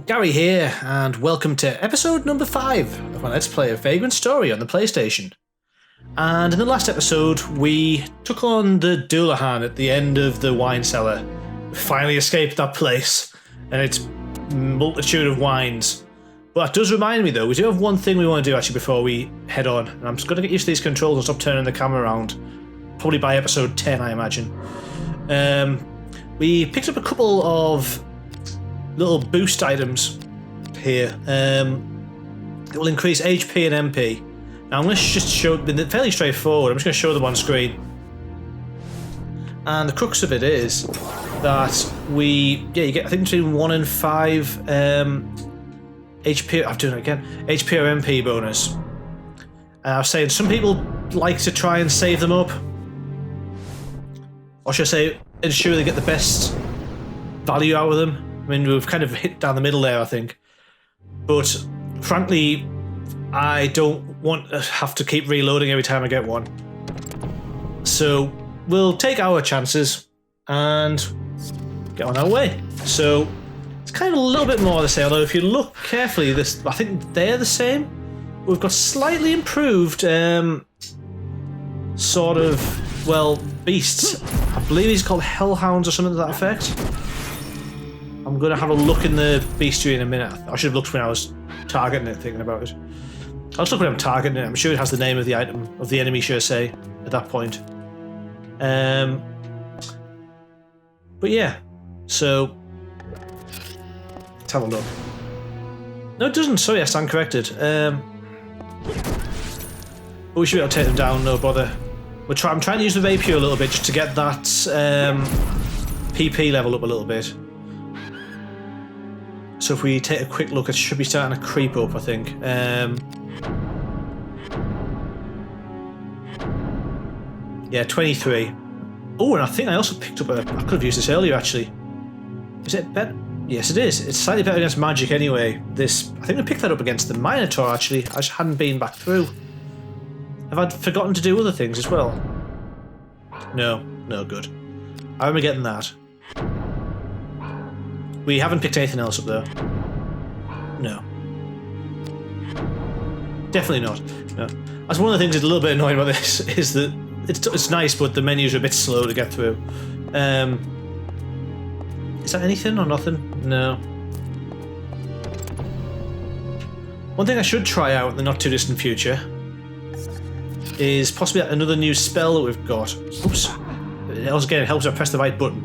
Gary here, and welcome to episode number 5 of my Let's Play of Vagrant story on the PlayStation. And in the last episode, we took on the Dullahan at the end of the wine cellar. We finally escaped that place, and its multitude of wines. But that does remind me though, we do have one thing we want to do actually before we head on, and I'm just going to get used to these controls and stop turning the camera around. Probably by episode 10, I imagine. We picked up a couple of little boost items here. It will increase HP and MP. Now I'm going to just show, they're fairly straightforward, I'm just going to show them on screen. And the crux of it is that you get I think between 1 and 5 HP, I'm doing it again, HP or MP bonus. I was saying some people like to try and save them up. Or should I say, ensure they get the best value out of them. I mean, we've kind of hit down the middle there, I think. But frankly, I don't want to have to keep reloading every time I get one. So we'll take our chances and get on our way. So it's kind of a little bit more the same, although if you look carefully, I think they're the same. We've got slightly improved sort of, well, beasts. I believe he's called hellhounds or something to that effect. I'm going to have a look in the bestiary in a minute. I should have looked when I was targeting it, thinking about it. I'll just look when I'm targeting it. I'm sure it has the name of the item, of the enemy, should I say, at that point. But yeah, so let's have a look. No, it doesn't. Sorry, I stand corrected. But we should be able to take them down, no bother. I'm trying to use the rapier a little bit just to get that PP level up a little bit. So if we take a quick look, it should be starting to creep up, I think. Yeah, 23. Oh, and I think I also picked up I could have used this earlier, actually. Is it better? Yes, it is. It's slightly better against magic anyway. I think we picked that up against the Minotaur, actually. I just hadn't been back through. Have I forgotten to do other things as well? No, good. I remember getting that. We haven't picked anything else up though. No. Definitely not. No. That's one of the things that's a little bit annoying about this, is that it's nice, but the menus are a bit slow to get through. Is that anything or nothing? No. One thing I should try out in the not too distant future is possibly another new spell that we've got. Oops. It helps I press the right button.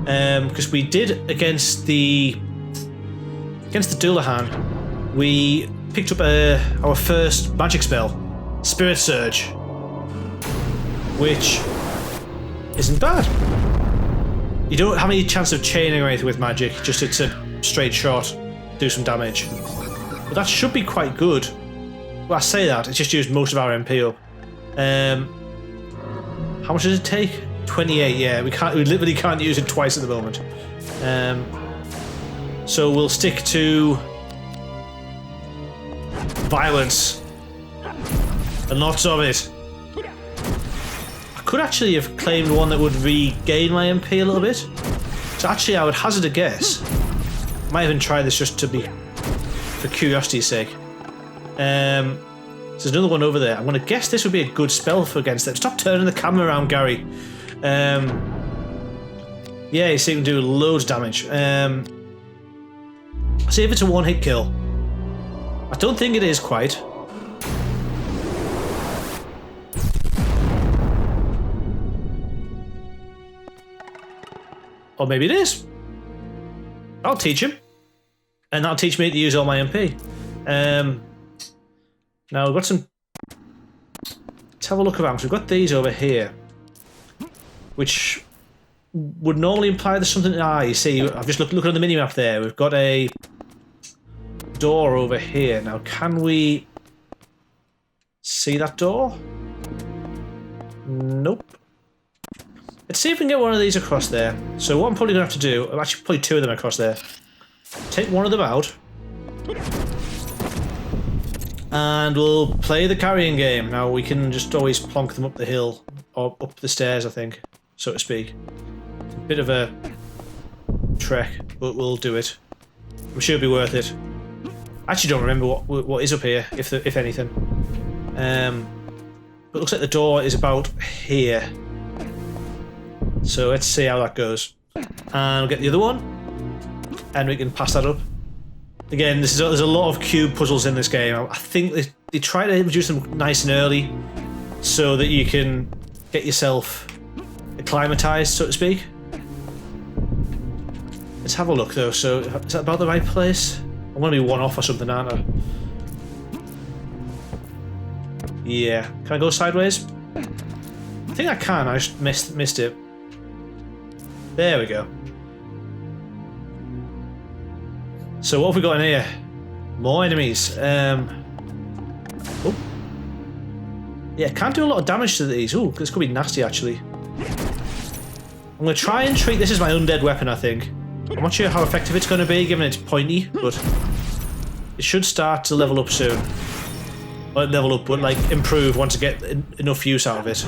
Because we did against the Dullahan, we picked up our first magic spell, Spirit Surge, which isn't bad. You don't have any chance of chaining or anything with magic, just it's a straight shot, do some damage. But that should be quite good. Well, I say that, it's just used most of our MP up. How much does it take? 28, yeah, we literally can't use it twice at the moment. So we'll stick to violence and lots of it. I could actually have claimed one that would regain my MP a little bit. So actually I would hazard a guess. Might even try this just to be for curiosity's sake. So there's another one over there. I'm going to guess this would be a good spell for against it. Stop turning the camera around, Gary. Yeah, you see, you can do loads of damage. See if it's a one-hit kill. I don't think it is quite. Or maybe it is. I'll teach him. And that'll teach me to use all my MP. Now we've got some... Let's have a look around. So we've got these over here, which would normally imply there's something... you see, I've just looked at the mini-map there. We've got a door over here. Now, can we see that door? Nope. Let's see if we can get one of these across there. So what I'm probably going to have to do... Actually, probably 2 of them across there. Take one of them out. And we'll play the carrying game. Now, we can just always plonk them up the hill. Or up the stairs, I think, so to speak. Bit of a trek, but we'll do it. I'm sure it'll be worth it. I actually don't remember what is up here, if anything. But it looks like the door is about here. So let's see how that goes. And we'll get the other one. And we can pass that up. Again, there's a lot of cube puzzles in this game. I think they try to introduce them nice and early so that you can get yourself acclimatized, so to speak. Let's have a look though. So is that about the right place? I'm gonna be one off or something, aren't I? Yeah. Can I go sideways? I think I can. I just missed it. There we go. So what have we got in here? More enemies. Oh. Yeah, can't do a lot of damage to these. Ooh, this could be nasty actually. I'm going to try and treat this as my undead weapon, I think. I'm not sure how effective it's going to be, given it's pointy, but it should start to level up soon. Well, level up, but like improve once I get enough use out of it.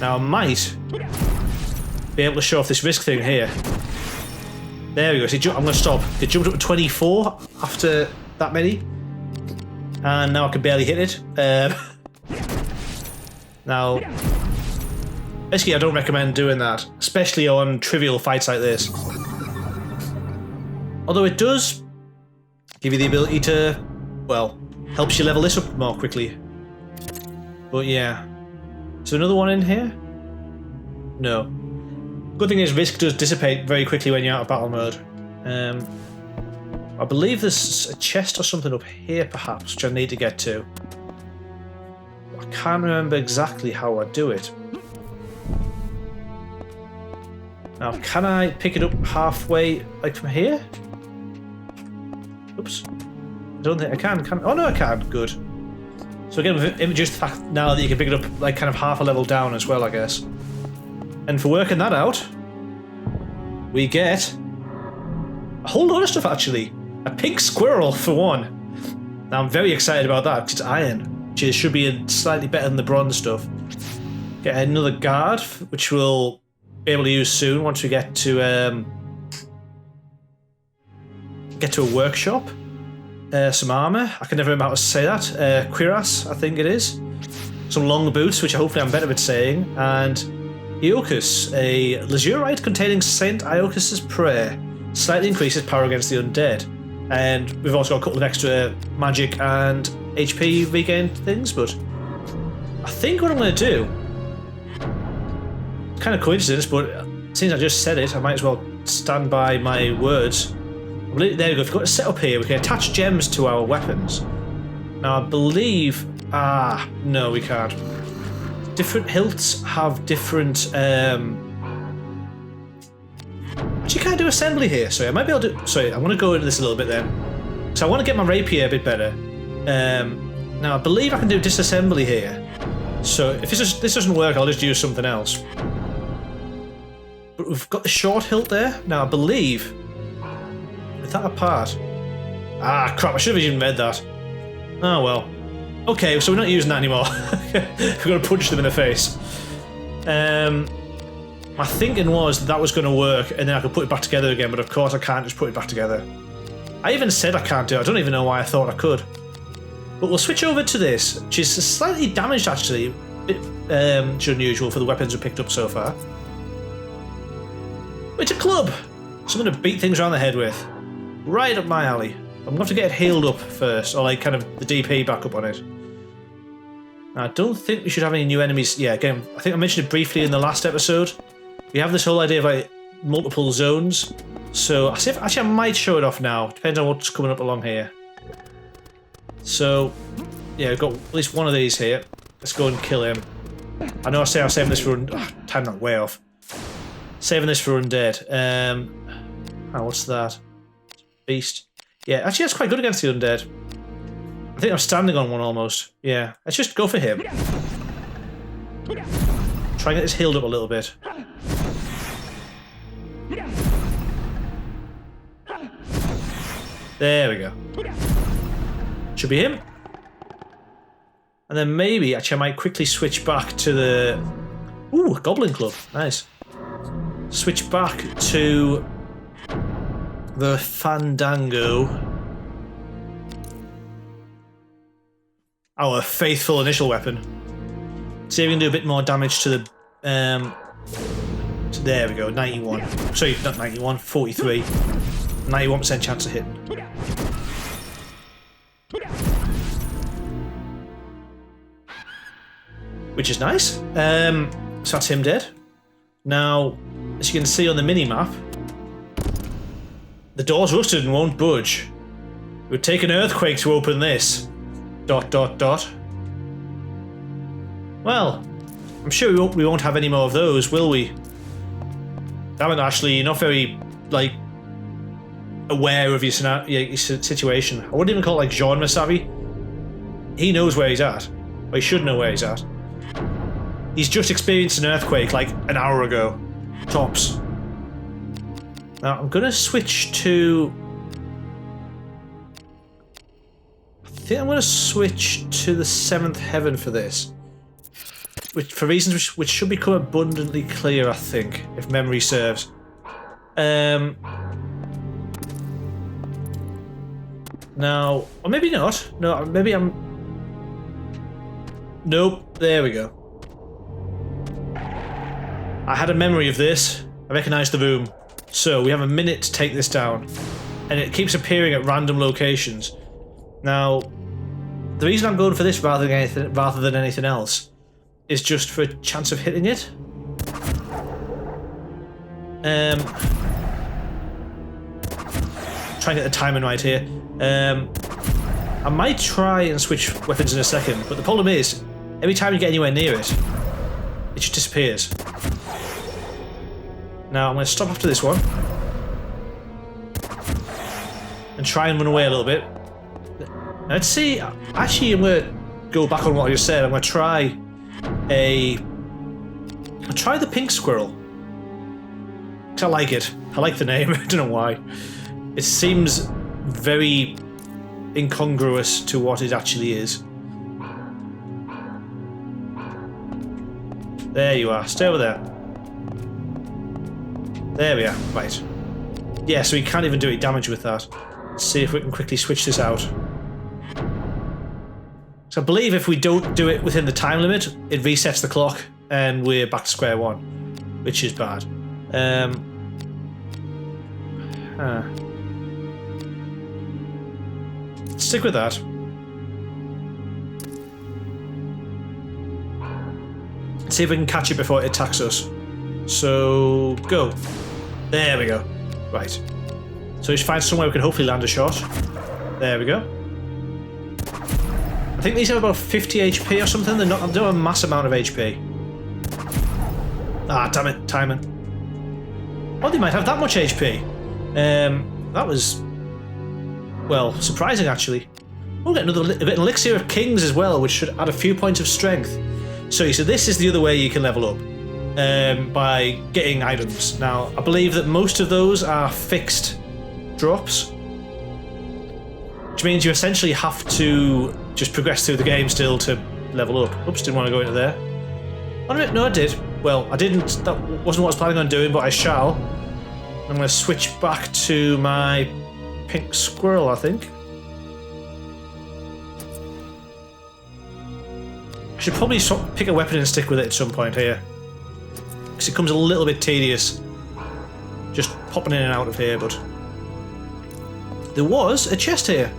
Now I might be able to show off this risk thing here. There we go. See, I'm going to stop. It jumped up to 24 after that many, and now I can barely hit it. Now, basically, I don't recommend doing that, especially on trivial fights like this. Although it does give you the ability to, well, helps you level this up more quickly. But yeah. Is there another one in here? No. Good thing is risk does dissipate very quickly when you're out of battle mode. I believe there's a chest or something up here perhaps, which I need to get to. I can't remember exactly how I do it. Now, can I pick it up halfway, like from here? Oops. I don't think I can. Oh no, I can. Good. So again, we've introduced the fact now that you can pick it up like kind of half a level down as well, I guess. And for working that out, we get a whole load of stuff actually. A pink squirrel for one. Now I'm very excited about that because it's iron, which should be slightly better than the bronze stuff. Get another guard, which we'll be able to use soon once we get to a workshop. Some armor. I can never remember how to say that. Cuirass, I think it is. Some long boots, which hopefully I'm better at saying, and Iocus, a lazurite containing Saint Iocus' prayer. Slightly increases power against the undead. And we've also got a couple of extra magic and HP regain things, but I think what I'm going to do, it's kind of coincidence, but since I just said it, I might as well stand by my words. There we go, if we've got a setup here, we can attach gems to our weapons. Now I believe, no we can't. Different hilts have different, actually can't do assembly here, sorry, I might be able to, sorry, I want to go into this a little bit then. So I want to get my rapier a bit better. Now I believe I can do disassembly here. So if this doesn't work, I'll just use something else. But we've got the short hilt there. Now I believe, with that apart, crap, I should have even read that. Oh well. Okay, so we're not using that anymore. We're going to punch them in the face. My thinking was that was going to work and then I could put it back together again, but of course I can't just put it back together. I even said I can't do it. I don't even know why I thought I could. But we'll switch over to this, which is slightly damaged actually. A bit unusual for the weapons we picked up so far. It's a club! Something to beat things around the head with. Right up my alley. I'm going to have to get it healed up first, or like kind of the DP back up on it. Now, I don't think we should have any new enemies. Yeah, again, I think I mentioned it briefly in the last episode. We have this whole idea of like multiple zones. So actually I might show it off now. Depends on what's coming up along here. So yeah, we've got at least one of these here. Let's go and kill him. I know I say I'm saving this for time not way off. Saving this for undead. What's that? Beast. Yeah, actually that's quite good against the undead. I think I'm standing on one almost. Yeah, let's just go for him. Try and get this healed up a little bit. There we go. Should be him. And then maybe, actually I might quickly switch back to the... Ooh, Goblin Club. Nice. Switch back to the Fandango. Our faithful initial weapon. See if we can do a bit more damage to the... there we go, 91. Sorry, not 91, 43. 91% chance of hitting. Which is nice. So that's him dead. Now, as you can see on the mini-map, the door's rusted and won't budge. It would take an earthquake to open this. ... Well, I'm sure we won't have any more of those, will we? Damn it, Ashley, you're not very, like, aware of your situation. I wouldn't even call it, like, genre savvy. He knows where he's at. Or he should know where he's at. He's just experienced an earthquake, like, an hour ago. Tops. Now, I'm gonna switch to... I think I'm gonna switch to the 7th heaven for this. For reasons which should become abundantly clear, I think, if memory serves. Now, or maybe not. No, maybe I'm... Nope, there we go. I had a memory of this. I recognise the room. So, we have a minute to take this down. And it keeps appearing at random locations. Now, the reason I'm going for this rather than anything else is just for a chance of hitting it. Try and get the timing right here. I might try and switch weapons in a second, but the problem is, every time you get anywhere near it, it just disappears. Now I'm going to stop after this one and try and run away a little bit. Let's see. Actually, I'm going to go back on what I just said. I'm going to try I'll try the pink squirrel. 'Cause I like it. I like the name. I don't know why. It seems very incongruous to what it actually is. There you are. Stay over there. There we are. Right. Yeah, so we can't even do any damage with that. Let's see if we can quickly switch this out. So I believe if we don't do it within the time limit, it resets the clock and we're back to square one, which is bad. Stick with that. See if we can catch it before it attacks us. So, go. There we go. Right. So we should find somewhere we can hopefully land a shot. There we go. I think these have about 50 HP or something. They don't have a mass amount of HP. Ah, damn it, timing. Oh, they might have that much HP. That was, well, surprising actually. We'll get another bit of Elixir of Kings as well, which should add a few points of strength. So this is the other way you can level up, by getting items. Now, I believe that most of those are fixed drops, which means you essentially have to just progress through the game still to level up. Oops, didn't want to go into there. Oh, no, I did. Well, I didn't. That wasn't what I was planning on doing, but I shall. I'm going to switch back to my pink squirrel, I think. I should probably pick a weapon and stick with it at some point here, because it becomes a little bit tedious just popping in and out of here, but there was a chest here.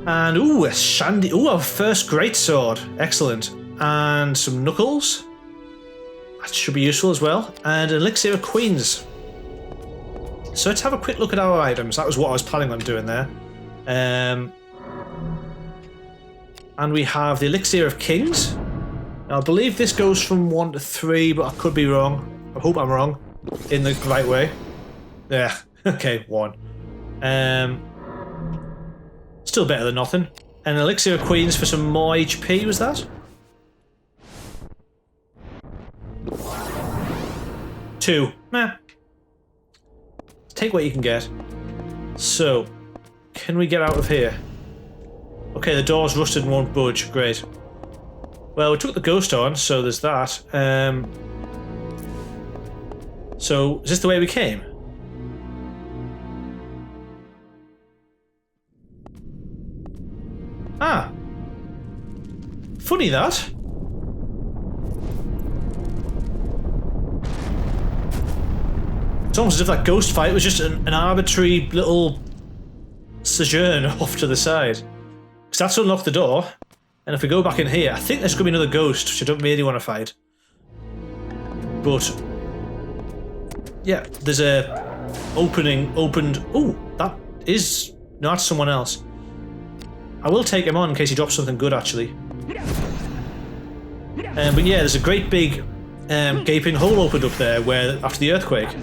And, ooh, a shandy. Ooh, our first greatsword. Excellent. And some knuckles. That should be useful as well. And an elixir of queens. So let's have a quick look at our items. That was what I was planning on doing there. And we have the elixir of kings. Now, I believe this goes from 1 to 3, but I could be wrong. I hope I'm wrong. In the right way. Yeah. Okay, 1. Still better than nothing. An elixir of queens for some more HP, was that? 2. Nah. Take what you can get. So, can we get out of here? Okay, the door's rusted and won't budge. Great. Well, we took the ghost on, so there's that. So, is this the way we came? Ah. Funny that. It's almost as if that ghost fight was just an arbitrary little sojourn off to the side. Because that's unlocked the door. And if we go back in here, I think there's going to be another ghost, which I don't really want to fight. But yeah, there's a opened. Oh, that is... No, that's someone else. I will take him on in case he drops something good, actually. But yeah, there's a great big gaping hole opened up there where after the earthquake.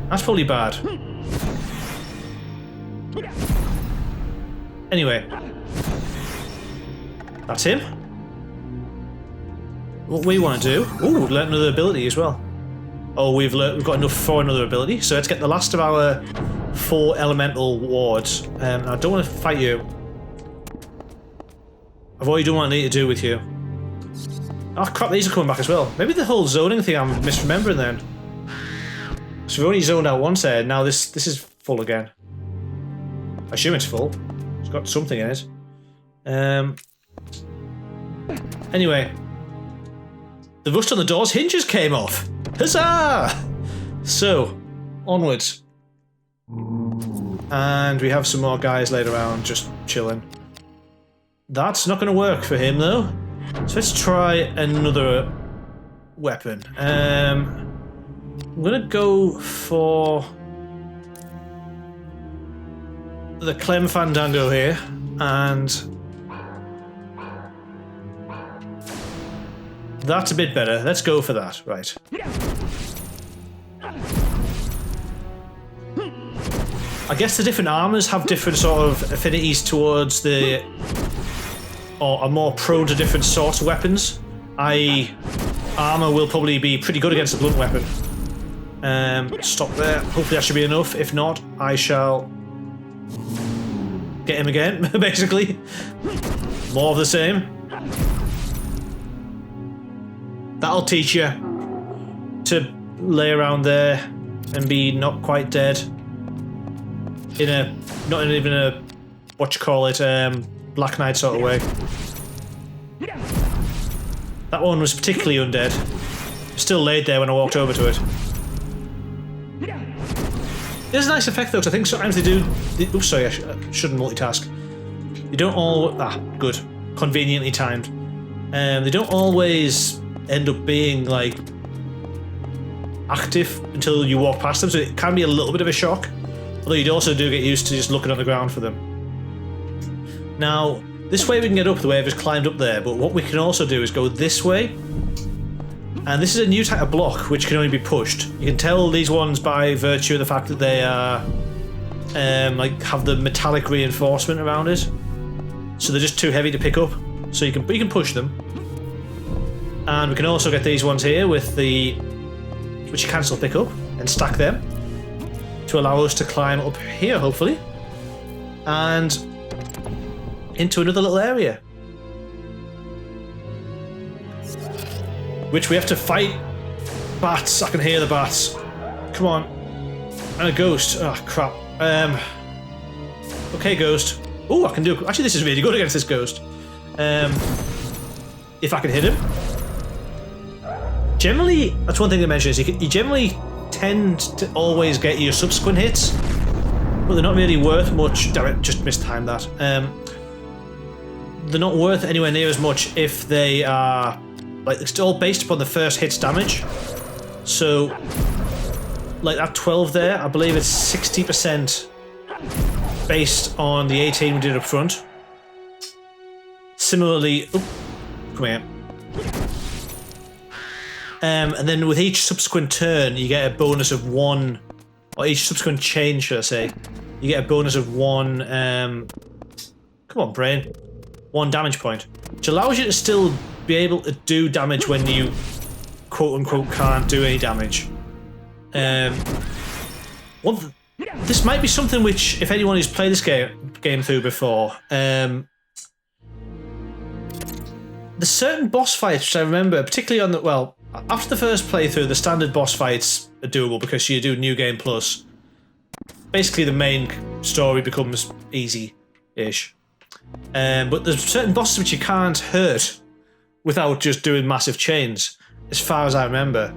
That's probably bad. Anyway. That's him. What we want to do... Ooh, we've learnt another ability as well. Oh, we've got enough for another ability. So let's get the last of our 4 elemental wards. I don't want to fight you. I've already done what I need to do with you. Oh crap, these are coming back as well. Maybe the whole zoning thing I'm misremembering then. So we've only zoned out one side, now this is full again. I assume it's full. It's got something in it. Anyway. The rust on the door's hinges came off! Huzzah! So, onwards. And we have some more guys laid around just chilling. That's not going to work for him though. So let's try another weapon. I'm going to go for the Clem Fandango here, and that's a bit better. Let's go for that, right. I guess the different armors have different sort of affinities towards the... or are more prone to different sorts of weapons. Armor will probably be pretty good against a blunt weapon. Stop there. Hopefully that should be enough. If not, I shall get him again, basically. More of the same. That'll teach you to lay around there and be not quite dead. Not even a, what you call it, Black Knight sort of way. That one was particularly undead. Still laid there when I walked over to it. There's a nice effect though, because I think sometimes they do... Oops, sorry, I shouldn't multitask. They don't all... Ah, good. Conveniently timed. They don't always end up being, like, active until you walk past them, so it can be a little bit of a shock. Although you also do get used to just looking on the ground for them. Now, this way we can get up the way I've just climbed up there, but what we can also do is go this way. And this is a new type of block which can only be pushed. You can tell these ones by virtue of the fact that they are like have the metallic reinforcement around it. So they're just too heavy to pick up. So you can push them. And we can also get these ones here with the which you can still pick up and stack them to allow us to climb up here, hopefully. And into another little area. Which we have to fight bats. I can hear the bats. Come on. And a ghost. Oh, crap. Okay, ghost. Oh, I can do... Actually, this is really good against this ghost. If I can hit him. Generally, that's one thing to mention, is you generally tend to always get your subsequent hits, but they're not really worth much. Damn it, just mistimed that. They're not worth anywhere near as much if they are... Like, it's all based upon the first hit's damage. So, like that 12 there, I believe it's 60% based on the 18 we did up front. Similarly, come here. And then with each subsequent turn, you get a bonus of 1, or each subsequent chain, should I say, you get a bonus of 1, come on, brain, 1 damage point, which allows you to still be able to do damage when you quote-unquote can't do any damage. This might be something which, if anyone who's played this game through before, there's certain boss fights which I remember, particularly on the, well, After the first playthrough, the standard boss fights are doable because you do New Game Plus. Basically, the main story becomes easy-ish. But there's certain bosses which you can't hurt without just doing massive chains, as far as I remember.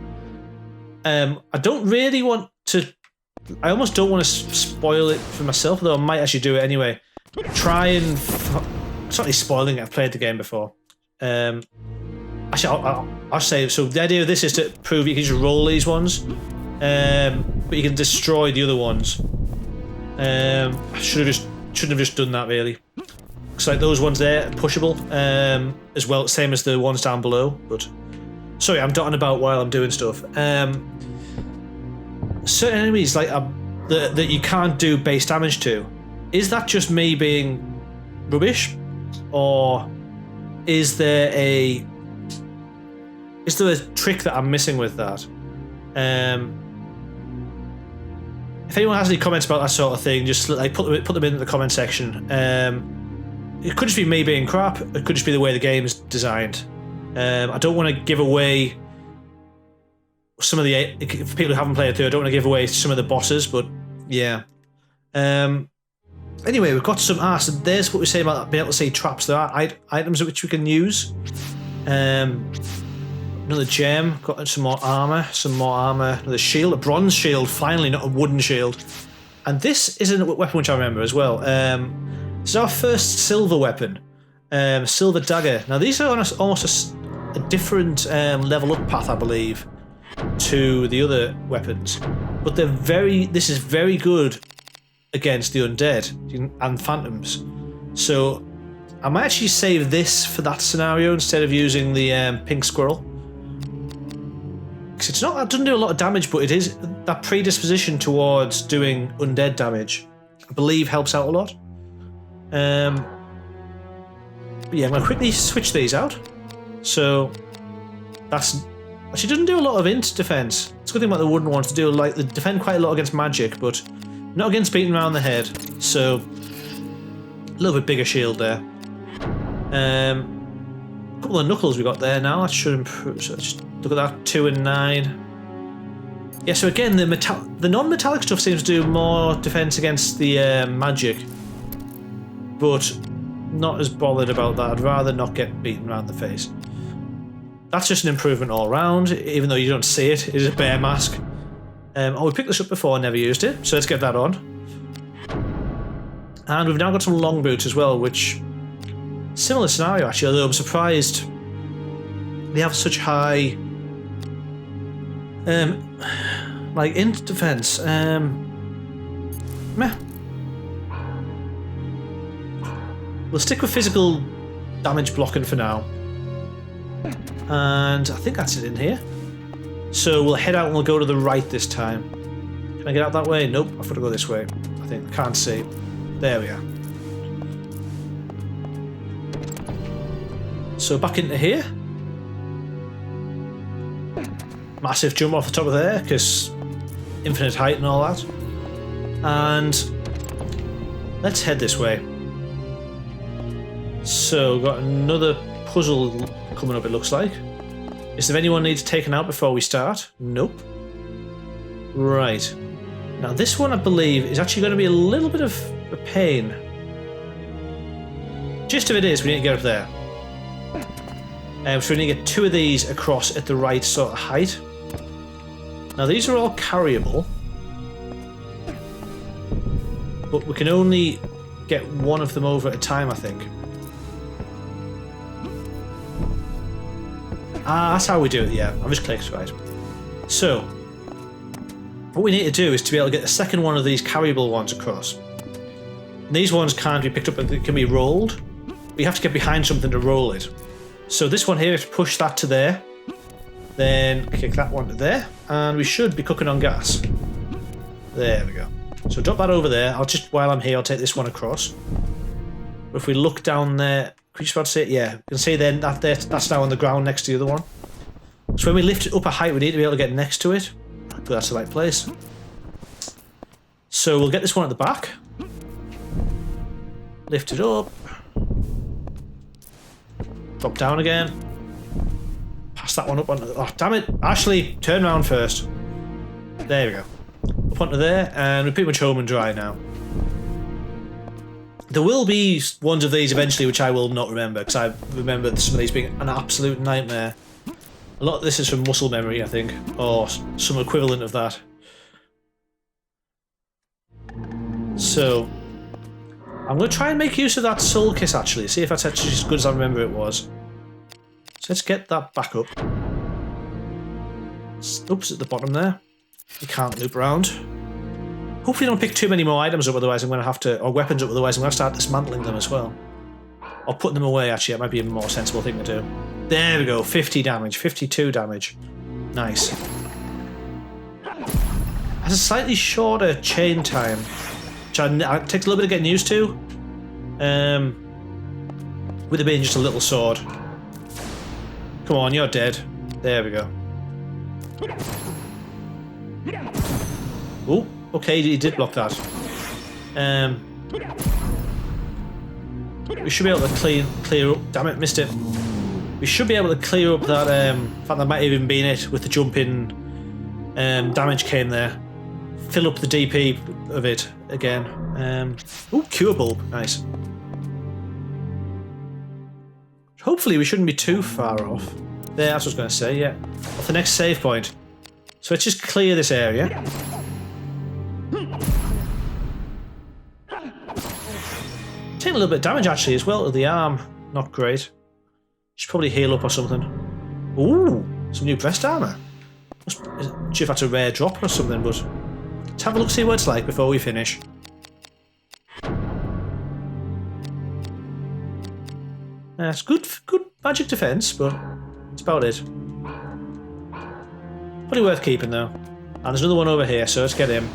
I don't really want to... I almost don't want to spoil it for myself, though I might actually do it anyway. Try and... It's not really spoiling it, I've played the game before. Actually, I'll say, so the idea of this is to prove you can just roll these ones, but you can destroy the other ones. I shouldn't have just done that, really. Looks like those ones there are pushable, as well, same as the ones down below, but... Sorry, I'm dotting about while I'm doing stuff. Certain enemies like that you can't do base damage to. Is that just me being rubbish, or is there a trick that I'm missing with that? If anyone has any comments about that sort of thing, just like put them in the comment section. It could just be me being crap. It could just be the way the game is designed. I don't want to give away some of the... For people who haven't played it through, I don't want to give away some of the bosses, but yeah. Anyway, we've got some... so there's what we say about being able to see traps. There are items which we can use. Another gem, got some more armour, another shield, a bronze shield, finally, not a wooden shield. And this is a weapon which I remember as well. This is our first silver weapon, silver dagger. Now these are on almost a different level up path, I believe, to the other weapons, but this is very good against the undead and phantoms. So I might actually save this for that scenario instead of using the pink squirrel. Because it doesn't do a lot of damage, but it is that predisposition towards doing undead damage, I believe, helps out a lot. But yeah, I'm going to quickly switch these out. So that's actually doesn't do a lot of int defense. It's a good thing about the wooden ones to do, like they defend quite a lot against magic, but not against beating around the head. So a little bit bigger shield there. A couple of knuckles we got there now. That should improve. So just look at that, 2 and 9. Yeah. So again, the non-metallic stuff seems to do more defense against the magic, but not as bothered about that. I'd rather not get beaten around the face. That's just an improvement all round, even though you don't see it. It is a bear mask. We picked this up before, never used it, so let's get that on. And we've now got some long boots as well, which... Similar scenario, actually, although I'm surprised they have such high... like, int defense. Meh. We'll stick with physical damage blocking for now. And I think that's it in here. So we'll head out and we'll go to the right this time. Can I get out that way? Nope, I've got to go this way. I think. Can't see. There we are. So back into here. Massive jump off the top of there, because infinite height and all that. And let's head this way. So, got another puzzle coming up, it looks like. Is there anyone needs taken out before we start? Nope. Right. Now, this one, I believe, is actually going to be a little bit of a pain. Gist of it is, we need to get up there. So we need to get 2 of these across at the right sort of height. Now, these are all carryable. But we can only get 1 of them over at a time, I think. That's how we do it, yeah. I've just clicked, right. So, what we need to do is to be able to get the second one of these carryable ones across. And these ones can't be picked up, but they can be rolled. But you have to get behind something to roll it. So this one here, is push that to there. Then kick that one to there. And we should be cooking on gas. There we go. So drop that over there. While I'm here, I'll take this one across. But if we look down there... Can you just about to see it? Yeah, you can see then that's now on the ground next to the other one. So when we lift it up a height, we need to be able to get next to it. But that's the right place. So we'll get this one at the back. Lift it up. Drop down again. Pass pass that one up on. Oh, damn it. Ashley, turn around first. There we go. Up onto there, and we're pretty much home and dry now. There will be ones of these eventually which I will not remember, because I remember some of these being an absolute nightmare. A lot of this is from muscle memory, I think, or some equivalent of that. So, I'm going to try and make use of that soul kiss actually, see if that's actually as good as I remember it was. So let's get that back up. Oops, at the bottom there. You can't loop around. Hopefully don't pick too many more items up, otherwise I'm going to have to, or weapons up, otherwise I'm going to start dismantling them as well. Or putting them away, actually, that might be a more sensible thing to do. There we go, 50 damage, 52 damage. Nice. Has a slightly shorter chain time, which it takes a little bit of getting used to. With it being just a little sword. Come on, you're dead. There we go. Oh, okay, he did block that. We should be able to clear up. Damn it, missed it. We should be able to clear up that. In fact, that might have even been it with the jumping damage came there. Fill up the DP of it again. Oh, cure bulb, nice. Hopefully, we shouldn't be too far off. There, that's what I was going to say. Yeah, off the next save point. So let's just clear this area. Taking a little bit of damage actually as well to the arm. Not great. Should probably heal up or something. Ooh, some new breast armor. I'm sure if that's a rare drop or something, but let's have a look, see what it's like before we finish. It's good magic defense, but that's about it. Probably worth keeping though. And there's another one over here, so let's get him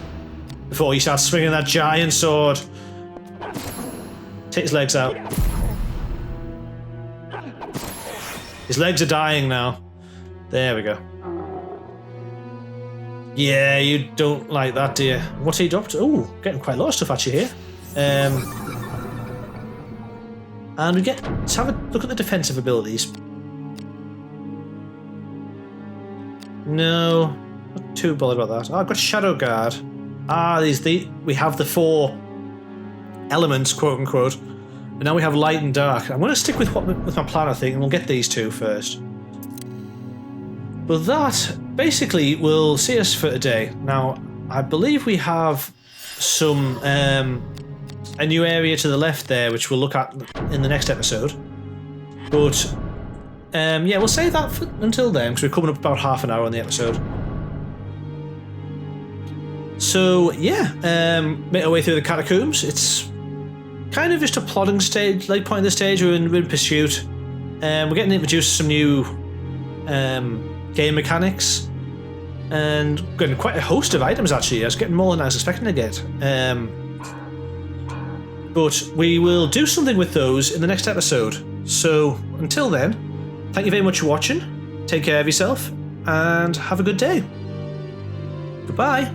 before he starts swinging that giant sword. Take his legs out. His legs are dying now. There we go. Yeah, you don't like that, do you? What's he dropped? Oh, getting quite a lot of stuff actually here. And let's have a look at the defensive abilities. No, not too bothered about that. Oh, I've got Shadow Guard. We have the 4 elements, quote unquote. And now we have light and dark. I'm going to stick with my plan, I think, and we'll get these 2 first. But that basically will see us for today. Now, I believe we have some a new area to the left there, which we'll look at in the next episode. But yeah, we'll save that until then, because we're coming up about half an hour on the episode. So yeah, make our way through the catacombs. It's kind of just a plodding stage, late point of the stage. We're in pursuit. We're getting introduced to some new game mechanics, and getting quite a host of items actually. I was getting more than I was expecting to get. But we will do something with those in the next episode. So until then, thank you very much for watching. Take care of yourself and have a good day. Goodbye.